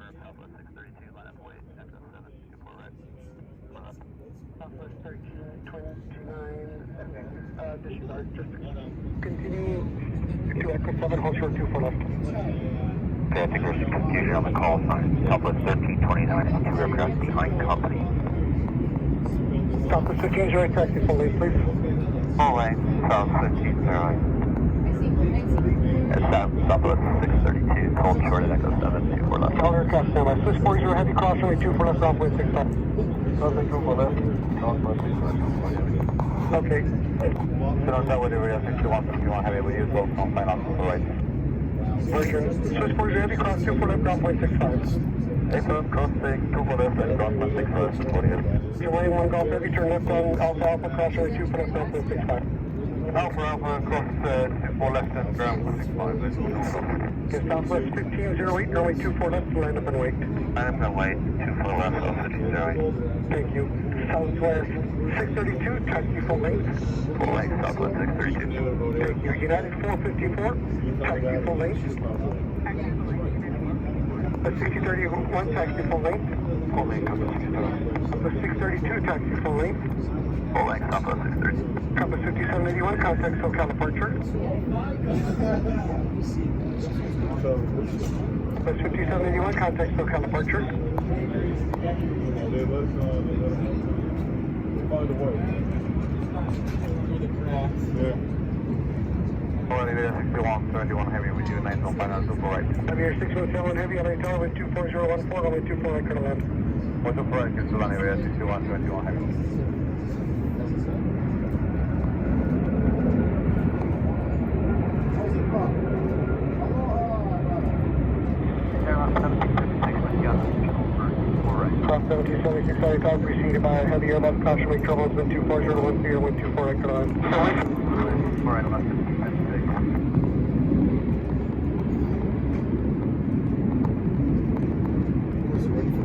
Southwest 632, line up weight, Echo 724 right. Southwest 1329, disregard, just continue to Echo 7, hold short 24 left. Okay, I think there's some confusion on the call sign. Southwest 1329, two aircraft behind company. Southwest 1508, taxi full lane, please. Full lane, South 1508. Southwest 632, cold short at Echo 724 left. All aircraft standby. Swiss 40 heavy cross runway 24 left, Southwest 65. Southwest 24 left, Southwest 625. Okay. So on that way, area 6151 heavy, we use both on sign off to the right. Roger. Swiss 40 heavy cross 24 left, ground point 65. Affirm, cross 24 left, and ground point 65, 40 heavy. You're running 1 golf heavy, turn left on Alpha Alpha, cross runway 24 left, ground point 65. Alpha Alpha, cross 24 left and ground point 65. Okay, Southwest 1508, runway 24 left, land up and wait. Line up and wait, 24 left, South 1508. Thank you. Southwest 632, taxi full lane. Full lane, Southwest 632. Thank you. United 454, taxi full lane. 6031, taxi full lane. Full lane, Compass 632, taxi full lane. Full lane, Southwest 630. Compass 5781, contact SoCal departure. Compass 5781, contact SoCal departure. Find a way. Alright, area 6171 heavy, we do 9 zone final, super right. Aviator 617 heavy, LA Tower with 24014, runway 24 right, current land. What's up, right, just land area 6171 heavy. Cross 7276 Tower preceded by a heavy Airbus, caution wake trouble, has been 24010, wind 24 right, current land. Alright, I'm not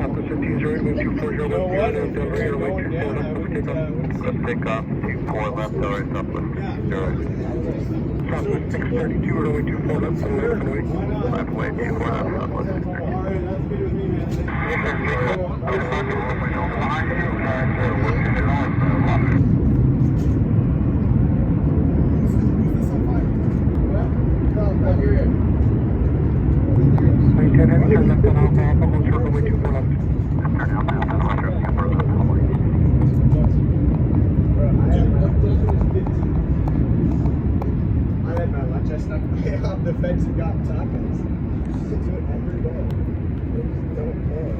Aqua 1508, wind 24010, and Delray, runway 24 left, let's take off. Let's take off, 24 left, alright, Southwest 630. Southwest 632, runway 24 left, and left and wait. Left way, 24 left, Southwest 630. Maintain heavy, turn left on Alpha Alpha, hold short, runway 24 left. Turn out now, hold short, super left, following. I had my lunch, I snuck way off the fence and got tacos. I do it every day. Don't care.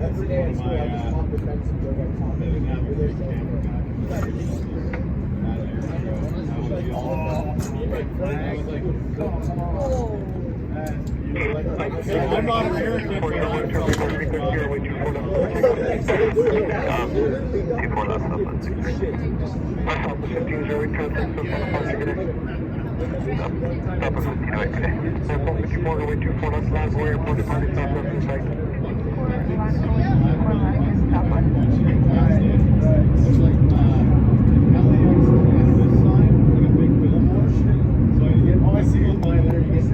Every day in school, I just hop the fence and go get tacos. I'm not American. 24 left, Southwest 630. Alpha 1508, contact SoCal departure connection. Southwest 1508, okay. Alpha 54, runway 24 left, Glasgow Airport, departing Southwest in sight. Oh, I see one line there. You get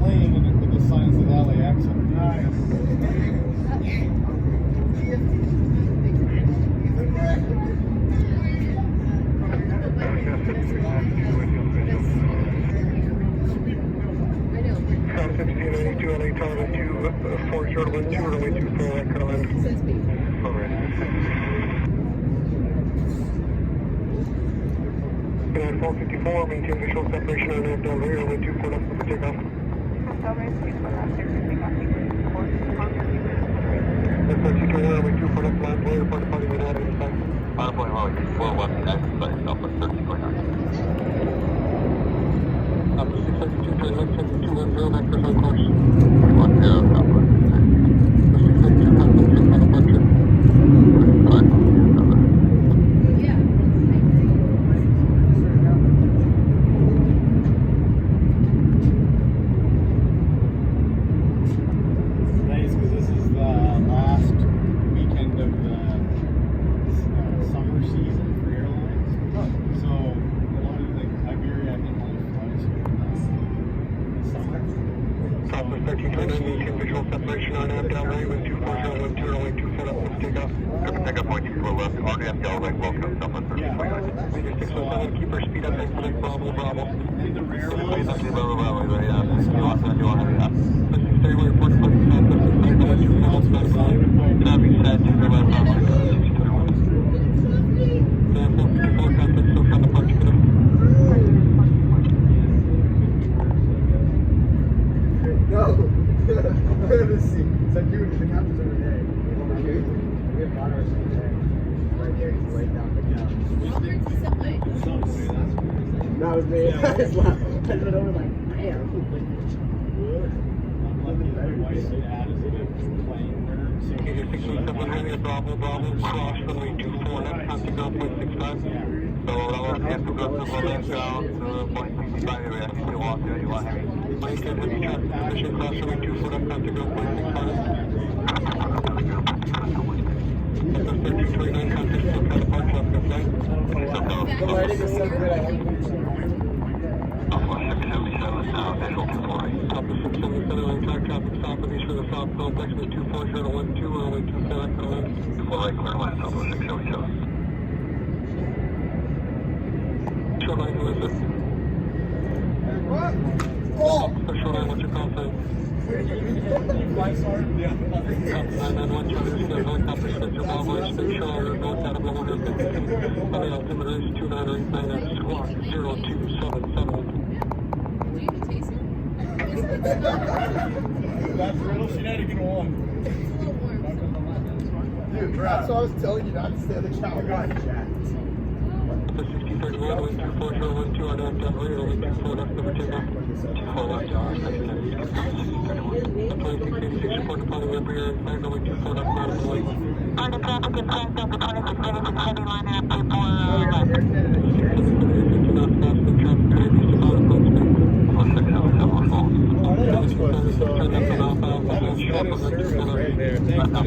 playing with the signs of LAX. Nice. South 1582, LA Tower with 24012, runway 24 right, current land. United 454, maintain visual separation on Nav Delray, runway 24 left for takeoff. That's 32 runway 24 left, land way, report departing United in sight. Final point, runway 24 left, next, but Southwest 1329. Alpha 632, turn left, 7210, back for on course. 210, Southwest 630. 632, contact SoCal departure. Nice, because this is the last weekend of the summer season for airlines. Southwest 1329, maintain visual separation on app down right, wind 240, 12, runway 24 left, let's take off. Take up point 24 left, RDF Delta right, welcome, Southwest 1329. Major 617, keep our speed up and select Bravo, Bravo. Please don't do Bravo, right, you want heavy up. Listen, stay away, report to Southwest 1329, 24 left, Copy, set, 2 left, Bravo, 621. yeah, 454, contact, still on the park, get up. No! Let's see. So dude, the captain's over there. Over here. We have monitors over there. Right there, he's laying down the couch. That was me. I just laughed. I just went over like, man. Major 617, Bravo, Bravo, cross runway 24 left, contact ground point 65. So, have to go to the left down to point 65 area, you want heavy. Maintain heavy traffic position, cross runway 24 left, contact ground point 65. Southwest 1329, contact still on the park, left, left, right. The lighting is so good. I like it. Southwest 677 now, visual 240. Southwest 677, on track traffic south of east for the south zone, taxiway 240 to 12, runway 24 left, go ahead. 24 right, clear line, Southwest 677. Shoreline, who is it? What? Oh! Shoreline, what's your call sign? Lights are? Yeah. 991 Charlie, this is helicopter schedule, Bravo, State Charlotte, north out of 150 feet. The altimeter is 2989 at squawk 0277. That's real shenanigan one. Dude, that's what I was telling you not to stay in the shower. God, Jack. The 6031, wind 24012, on app down rear, wind 24 left, number 10 left. 24 left, The 2686, report departing left rear, and flag runway 24 left, not on the way. On the traffic in front of the 2636 heavy line up to 4 left. 650 knots fast, no traffic, ready, east of approach speed. 677 on phone. Turn left on Alpha, Alpha, hold sharp on right 24 left. Left up,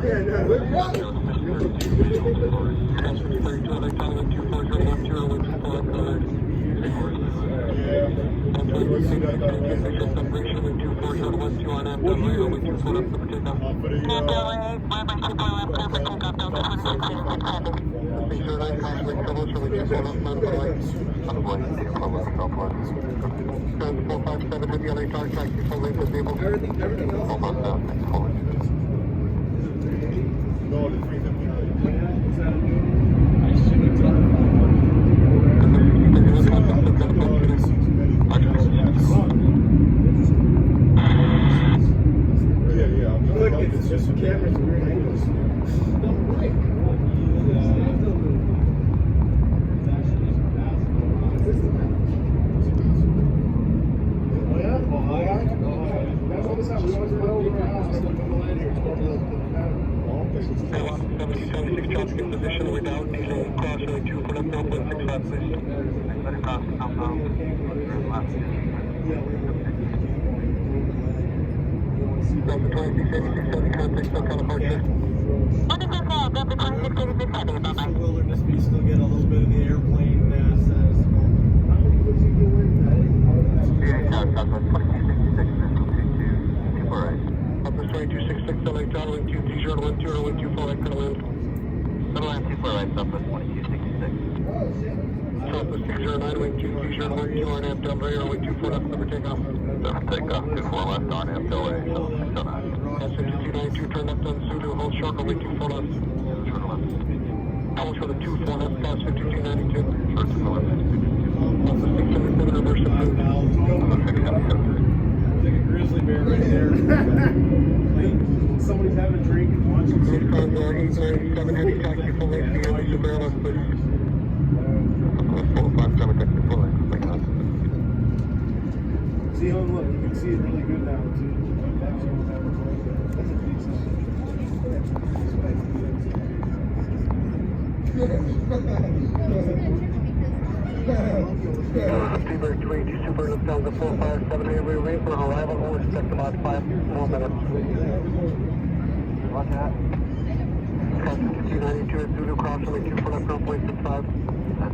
Yeah, no. Transfer 32, LAX, wind 240, 12, runway 24 left, go ahead. Visual separation, wind 240, 12, on app down rear, wind 24 left, number 10 left. Delta 8, 124 left, clear for takeoff, Delta 2636 heavy. 609, crosswind troubles, runway 24 left, not on the way. on the way, 24 left, Southwest. Trans 457, heavy LA car, taxi, full length disabled. Everything else. Almost down, thanks for Look, it's just cameras and weird angles. Oh yeah? That's all this time. We always went over our house. 76 traffic in position, we're down, diesel cross runway 24 left, 1.65, please. Delta 2686, contact still California. On the call, Delta 2636 heavy, bye-bye. Wilderness, we still get a little bit of the airplane status. Southwest 2266, visual 22, 24 right. Southwest 2266, LA Tower, wind 230, wind 20, wind 24 right, clear land. Middle line, 24 right, Southwest 2266. Southwest 609, wind 230, wind 2 on app down rear, wind 24 left, number takeoff. Takeoff, 24 left on FLA, so 609. S5292, turn left on Zulu, hold short, wind 24 left. Short left. Hold short of 24 left, pass 5292. Short to the left. Southwest 677, reverse approved. Southwest 677. Like a grizzly bear right there. Somebody's having a drink and watching. Police cars are 897, heavy taxi, full length, beyond the Super left, please. Southwest 457, taxi full length, thank you. See, oh, look, you can see it really good now, too. Seabird 282 Super, lift down to 457, airway rate for arrival, we'll expect about 5 more minutes. Roger that. S5292 at Zulu, cross runway 24 left, 0.65.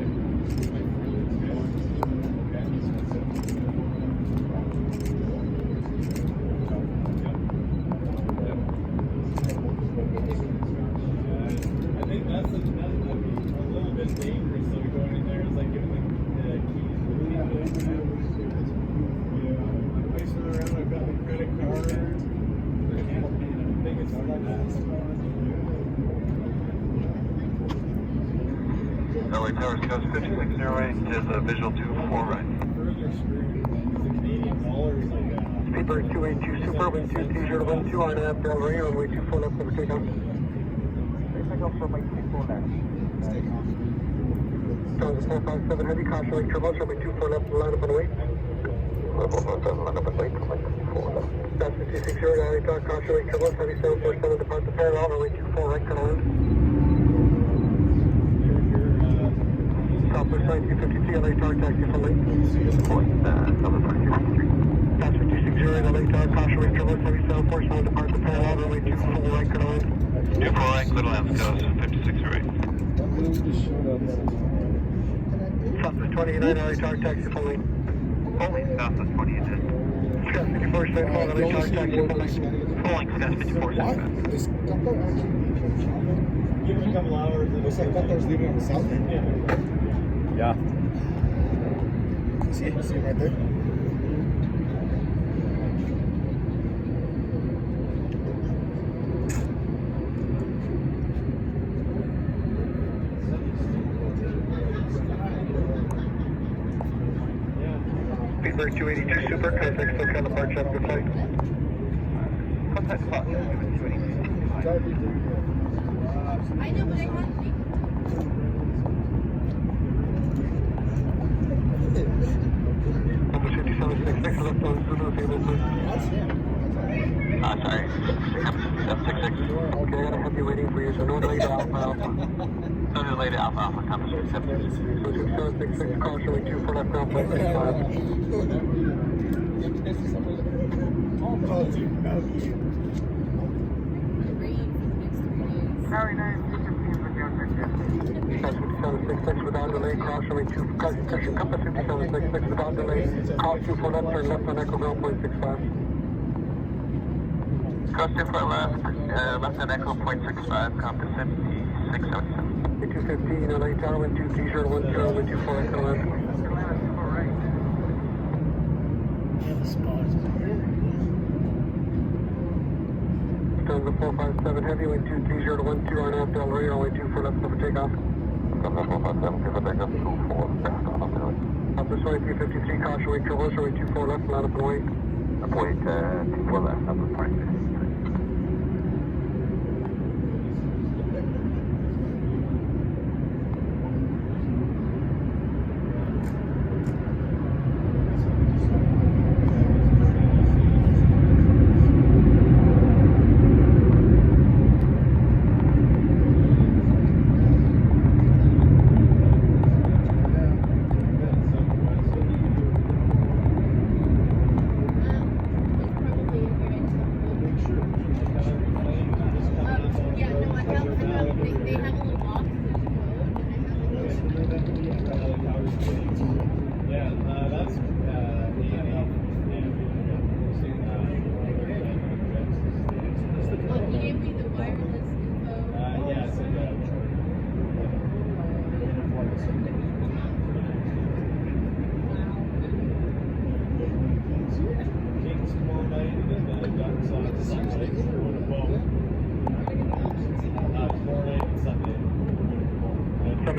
Right. of dangerous, so going in there is like giving the keys to the people. I'm racing around, I've got the credit card. I think it's for that. LA Towers Coast 5608 is a visual 2-4 right. Further screwed. The Canadian dollar is like Speedbird 282 Super, wind 23012, RNAV Del Rey, runway 24 left, over takeoff. Takeoff for my 24 left. Tower 457 Heavy, caution lake turbulence, runway 24 left, line up and wait. 457, line up and wait, runway 24 left. That's 260, LA Tower, caution lake turbulence, heavy 747, depart the parallel, runway 24 right, turn on. Southwest 9253, LA Tower, taxi for late. Point, number 4253. That's 260, LA Tower, caution lake turbulence, heavy 747, depart the parallel, runway 24 right, turn on. 24 right, clear to land, Coast 5608. Southwest 29, LA Tower, taxi for late. Holding Southwest 28. Scott 54, straight forward, LA Tower, taxi for late. Holding Scott 54 What? Is Qatar actually give it a couple hours. looks like Qatar's leaving on the south end. Yeah. See it right there? Speedbird 282 Super, contact SoCal departure after flight. Contact spot 282. I know, but I can't. Number 5766, left on Zulu, table please. Sorry. 766. Okay, I gotta have you waiting for you, so no delay to Alpha Alpha. No delay to Alpha Alpha, compass 766. So 6766, caution lake 24 left, now flight 65. Oh, dude, no. Harry 9215 with your ticket. That's 5766 without delay, caution lake 2, caution compass 5766 without delay, call 24 left, turn left on Echo Ground, 0.65. Coast 24 left, left on Echo 0.65, compass 5677. 215, LA Tower, wind 23012, wind 24 Echo left. Stanza 457 Heavy, wind 23012, RNAV Del Rey, runway 24 left, over takeoff. Stanza 457, give a takeoff 24, fast on up and Officer 2353, caution wake turbulence, runway 24 left, line up and wait. wait, 24 left, number 26.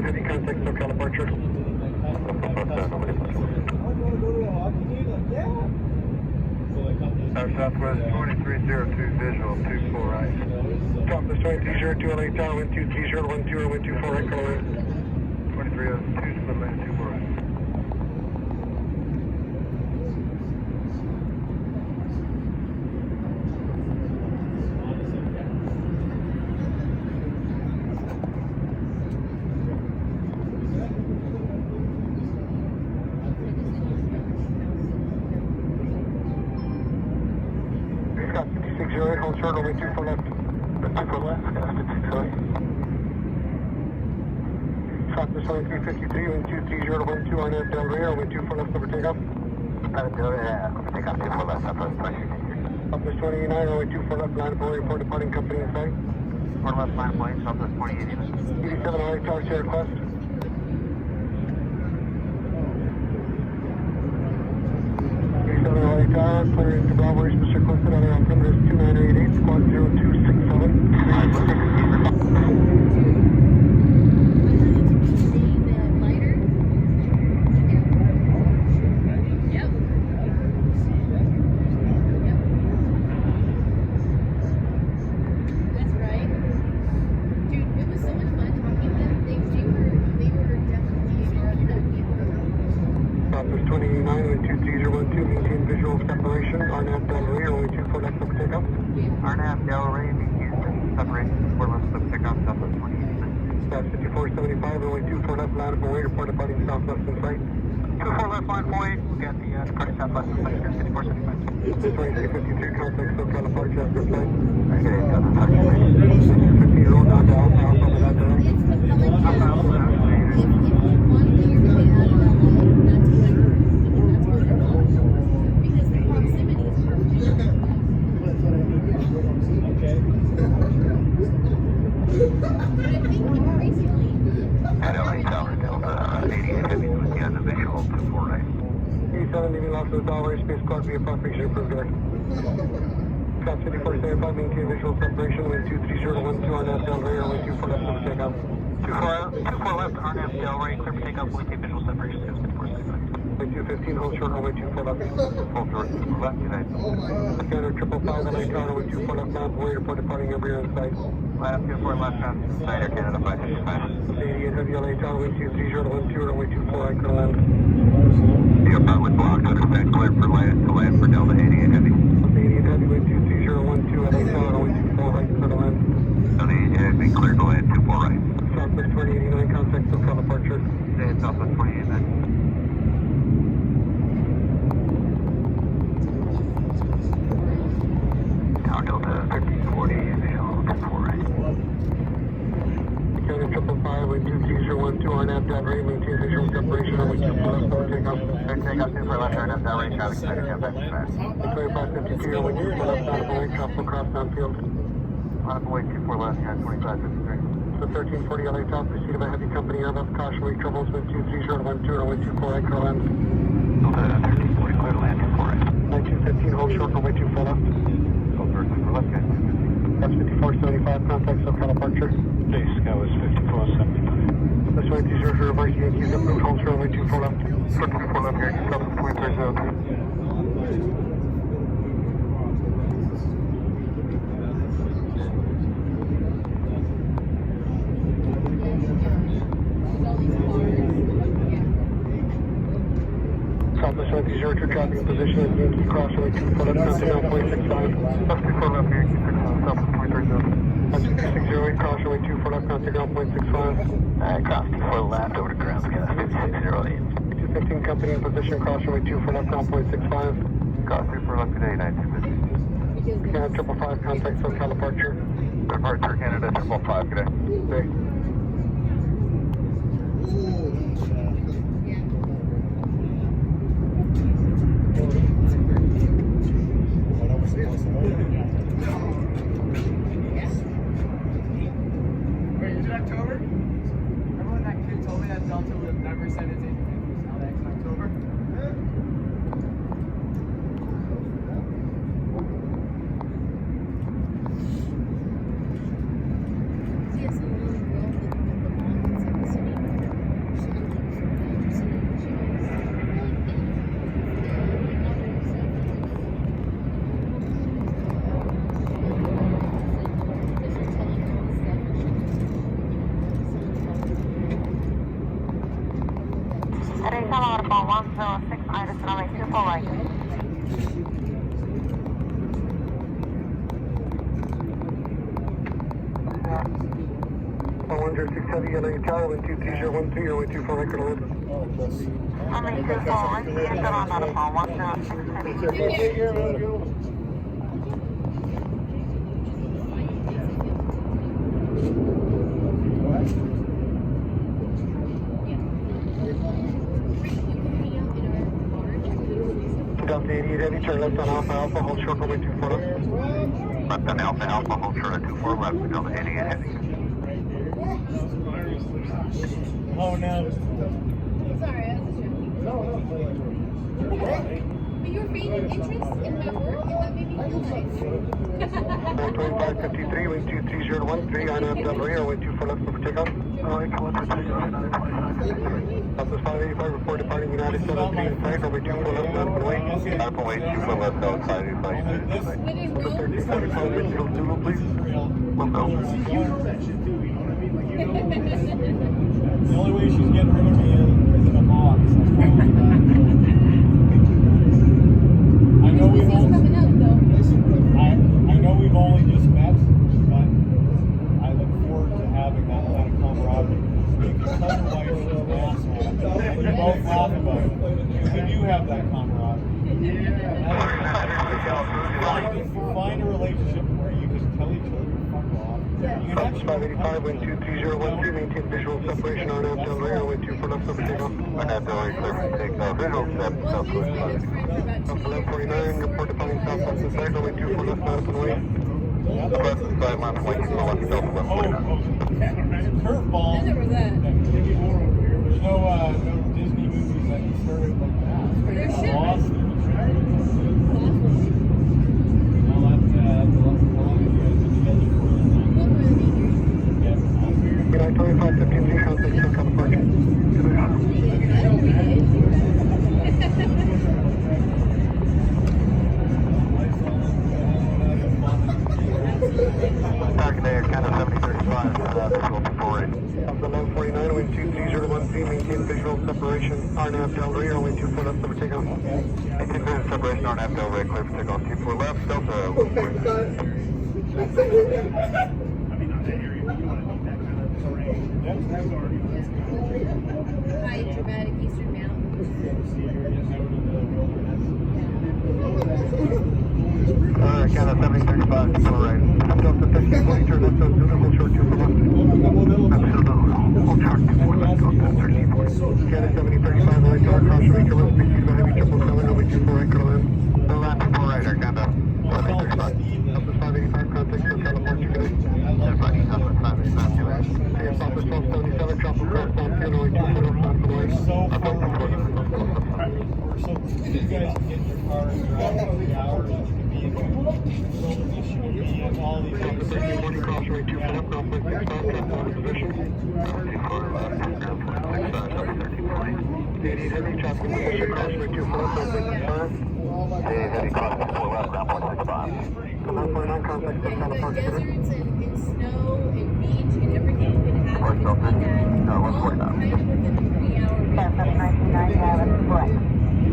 Heavy contact SoCal departure. Southwest 2302 visual 24 right. Southwest 2302 LA Tower, wind 23012, wind 24 Echo left. 2302 split lane 24 right. Scott 5608, hold short, runway 24 left. 24 left, Scott 5608. Southwest 2353, wind 23012, RNAV Del Rey, runway 24 left, over takeoff. Takeoff 24 left, Southwest 20. Southwest 29, runway 24 left, line up and report departing company in sight. Report left line plane, Southwest 28 even. 87 LA Tower, share request. Tower, clearing to Bravo, Mr. Clifton, other altimeter is 2988, squad 0267. Southwest 29 with 2312, maintain visual separation. RNAV Delray, runway 24 left, look takeoff. RNAV Delray, maintain separation, 4 left, look takeoff, Southwest 28. South 5475, runway 24 left, land of Hawaii, report departing southwest in sight. 24 left, line 48, we'll get the departing southwest in sight, 5475. 2353, contact SoCal apart, just in sight. Okay, doesn't touch me. 15 roll down to Alpha, Alpha, with that direct. At LA Tower, Delta 88 Heavy with the visual 24 right. E7, leaving Los Angeles, space squad, be appropriation approved direct. South 5475, maintain visual separation, wind 23012, RNAV Delray, runway 24 left, look takeoff. 24 left, RNAV Delray, clear for takeoff, we take visual separation, 5475. Wind 215, hold short, runway 24 left. Hold short, left, United. Scanner 555, LA Tower, runway 24 left, land Hawaii, report departing every air in sight. Last 24 left, Snyder, Canada 555. 88 Heavy LA Tower, wind 23012, runway 24 right, clear land. The upper with blocked, understand, clear for land for Delta 88 Heavy. 88 Heavy, wind 23012, LA Tower, runway 24 right, clear to land. Delta 88 Heavy, clear to land, 24 right. Southwest 2089, contact SoCal departure. Stay at Southwest 28 then. Tower Delta 1340, visual 24 right. Scanner 555, wind 23012, RNAV Delray, maintain visual separation, runway 24 left, look takeoff. Takeoff 24 left, RNAV Delray, traffic Snyder, Canada 555. 2552, runway 24 left, land Hawaii, tropical cross downfield. Line away 24 left, Canada 2553. So 1340 LA South, preceded by heavy company Airbus, caution wake troubles with 23012, runway 24 right, clear land. Delta 1340, clear to land, 24 right. 1915, hold short, runway 24 left. Hold short, 24 left, guys. That's 5475, contact SoCal departure. Base Sky was 5475. This way 200, reverse Yankees, approved, hold short, runway 24 left. 24 left, Yankees, Southwest 2302. Southwest 2002, tracking position at Yankee Cross, runway 24 left, contact 9.65. That's 24 left, Yankees, Southwest 2302. That's 608, cross runway 24 left, contact 9.65. Cross 24 left, over to ground, Canada 5608. 215, company in position, cross runway 24 left, 9.65. Cross 24 left, today, 9250. Canada 555, contact SoCal departure. Departure, Canada 555, good day. Okay. Wait, is it October? Remember when that kid told me that Delta would have never sent its LAX in October? Tower 106, Iris runway 24 right. 106 Heavy LA Tower, wind 23012, runway 24 right, clear to land. Runway 24 right, vehicle on Alpha 106 Heavy. Delta 88 Heavy, turn left on Alpha Alpha, hold short, runway 24 left. Left on Alpha Alpha, hold short at 24 left, Delta 88 Heavy. Oh no. Sorry, I was just joking. No. But you're feigning interest in my work, and that made me feel nice. 2553, wind 23013, on up Del Rio, wind 24 left for takeoff. Southwest 585, report departing United 73 inside, runway 24 left, not away. Up away, 24 left, outside, When in Rome, 1345, wind Zulu, please. One go. The only way she's getting rid of me is in a box. I know we've he's only, coming out though. I know we've only just met, but I look forward to having that kind of camaraderie. You can tell your wife she's an asshole, and you both laugh about it. Because we do have that camaraderie. Find a relationship where you just tell each other to fuck off. You can Southwest actually 585, wind 23013, maintain visual separation, on up Del Rio, wind 24 left for takeoff. Arnett Del Rio, clear for takeoff. Visual step, Well, Southwest we've been 5. friends for about 2 years. 1149, report departing southwest inside, runway 24 left, not away. Southwest 5 left, wind 24 left, Delta 149. curveball. I never that. There's no Disney movies that can start it like that. There should be. Lost. Awful. Well, that's how long have you guys been together for? What were the years? Yeah. United 2553, contact Central departure. Target Air, Canada 7035, visual 248. Of the 1149, wind 23013, maintain visual separation, RNAV Del Rio, wind 24 left for takeoff. 18 minutes separation, Arnett Del Rio, clear for takeoff. 24 left, Delta 149. High dramatic Eastern Mountains. Canada 7035, keep on the right. Delta 1340, turn left on Zulu, hold short 2 for 1. Hold short, 2 left, Delta 1340. Canada 7035, right dark, caution, make your left, speed to the heavy 777, runway 24 right, go land. No land, 4 right, Air Canada 7035. Southwest 585, contact Central departure, good night. Southwest 585, good night. Okay, Southwest 1277, tropical crossbound, runway 24 left, not away. So far, you guys can get in your car and drive for 3 hours and you can be in wilderness, you can be in all these Delta other 1340, cross runway 24 left, Northwest 65, traffic on position. 24 left, Air 1340. 88 heavy, traffic on position, cross runway 24 left, Northwest 65. Hey, heavy cross 4 left, ground 165. 1149, contact Central The departure, good night. deserts and snow and beach and everything you can have North in Delta, that. no, All 149. kind of within a 3-hour Southwest 1990, Island Black.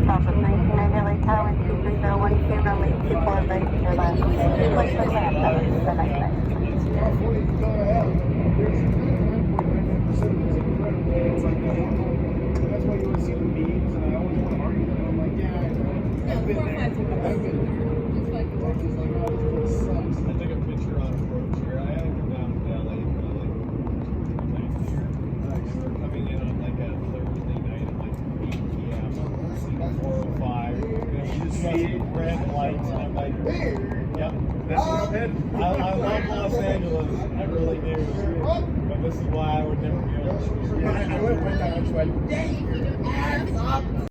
Southwest 1990, LA Tower, 23012, runway 24 right to your left. Wait for left, that was the night time. That's why you always see the memes, and I always want to argue with them. I'm like, yeah, I've been there. I've been there. It's like, oh, this really sucks. I took a picture on approach here. I had to come down to LA for like 2 nights here. We were coming in on like a Thursday night at like 8 p.m. on 405. And we just got some red lights, and I'm like, yep. I love Los Angeles. I really do. But this is why I would never be able to choose. I went one time, I was like, dang,